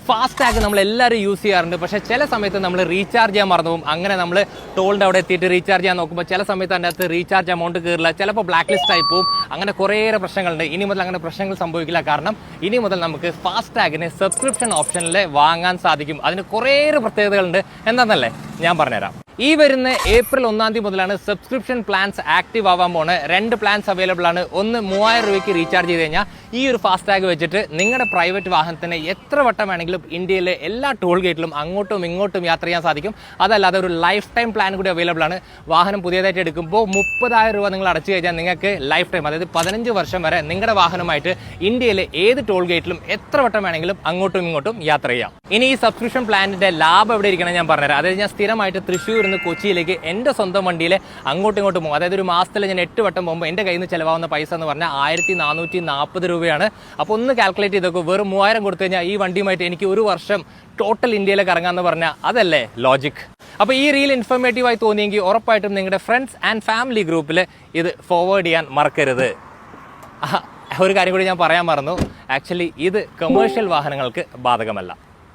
FASTag നമ്മൾ എല്ലാവരും use ചെയ്യാറുണ്ട്. പക്ഷേ ചില സമയത്ത് നമ്മൾ റീചാർജ് ചെയ്യാൻ മറന്നു പോകും. അങ്ങനെ നമ്മൾ ടോളിൻ്റെ അവിടെ എത്തിയിട്ട് റീചാർജ് ചെയ്യാൻ നോക്കുമ്പോൾ ചില സമയത്ത് അതിൻ്റെ അകത്ത് റീചാർജ് എമൗണ്ട് കയറില്ല, ചിലപ്പോൾ ബ്ലാക്ക് ലിസ്റ്റ് ആയി പോകും. അങ്ങനെ കുറേയേറെ പ്രശ്നങ്ങളുണ്ട്. ഇനി മുതൽ അങ്ങനെ പ്രശ്നങ്ങൾ സംഭവിക്കില്ല. കാരണം ഇനി മുതൽ നമുക്ക് ഫാസ്ടാഗിന് സബ്സ്ക്രിപ്ഷൻ ഓപ്ഷനിൽ വാങ്ങാൻ സാധിക്കും. അതിന് കുറേയേറെ പ്രത്യേകതകളുണ്ട്. എന്താണെന്നല്ലേ ഞാൻ പറഞ്ഞുതരാം. ഈ വരുന്ന ഏപ്രിൽ 1 മുതലാണ് സബ്സ്ക്രിപ്ഷൻ പ്ലാൻസ് ആക്റ്റീവ് ആവാൻ പോകുന്നത്. 2 പ്ലാൻസ് അവൈലബിൾ ആണ്. ഒന്ന് 3000 രൂപയ്ക്ക് റീചാർജ് ചെയ്ത് കഴിഞ്ഞാൽ ഈ ഒരു ഫാസ്ടാഗ് വെച്ചിട്ട് നിങ്ങളുടെ പ്രൈവറ്റ് വാഹനത്തിന് എത്ര വട്ടം വേണമെങ്കിലും ഇന്ത്യയിലെ എല്ലാ ടോൾ ഗേറ്റിലും അങ്ങോട്ടും ഇങ്ങോട്ടും യാത്ര ചെയ്യാൻ സാധിക്കും. അതല്ലാതെ ഒരു ലൈഫ് ടൈം പ്ലാൻ കൂടി അവൈലബിൾ ആണ്. വാഹനം പുതിയതായിട്ട് എടുക്കുമ്പോൾ 30,000 രൂപ നിങ്ങൾ അടച്ചു കഴിഞ്ഞാൽ നിങ്ങൾക്ക് ലൈഫ് ടൈം, അതായത് 15 വർഷം വരെ നിങ്ങളുടെ വാഹനമായിട്ട് ഇന്ത്യയിലെ ഏത് ടോൾ ഗേറ്റിലും എത്ര വട്ടം വേണമെങ്കിലും അങ്ങോട്ടും ഇങ്ങോട്ടും യാത്ര ചെയ്യാം. ഇനി ഈ സബ്സ്ക്രിപ്ഷൻ പ്ലാനിന്റെ ലാഭം എവിടെ ഇരിക്കണം ഞാൻ പറഞ്ഞുതരാം. അതായത് ഞാൻ സ്ഥിരമായിട്ട് തൃശ്ശൂർ കൊച്ചിയിലേക്ക് എൻ്റെ സ്വന്തം വണ്ടിയിൽ അങ്ങോട്ടും ഇങ്ങോട്ടും പോകും. അതായത് ഒരു മാസത്തിൽ ഞാൻ 8 വട്ടം പോകുമ്പോൾ എൻ്റെ കയ്യിൽ നിന്ന് ചിലവാകുന്ന പൈസ എന്ന് പറഞ്ഞാൽ 1440 രൂപയാണ്. അപ്പോൾ ഒന്ന് കാൽക്കുലേറ്റ് ചെയ്തൊക്കെ വെറും 3000 കൊടുത്തു കഴിഞ്ഞാൽ ഈ വണ്ടിയുമായിട്ട് എനിക്ക് ഒരു വർഷം ടോട്ടൽ ഇന്ത്യയിലേക്ക് ഇറങ്ങാമെന്ന് പറഞ്ഞാൽ അതല്ലേ ലോജിക്. അപ്പോൾ ഈ റീൽ ഇൻഫോർമേറ്റീവായി തോന്നിയെങ്കിൽ ഉറപ്പായിട്ടും നിങ്ങളുടെ ഫ്രണ്ട്സ് ആൻഡ് ഫാമിലി ഗ്രൂപ്പിൽ ഇത് ഫോർവേഡ് ചെയ്യാൻ മറക്കരുത്. ഒരു കാര്യം കൂടി ഞാൻ പറയാൻ മറന്നു. ആക്ച്വലി ഇത് കമേഴ്ഷ്യൽ വാഹനങ്ങൾക്ക് ബാധകമല്ല.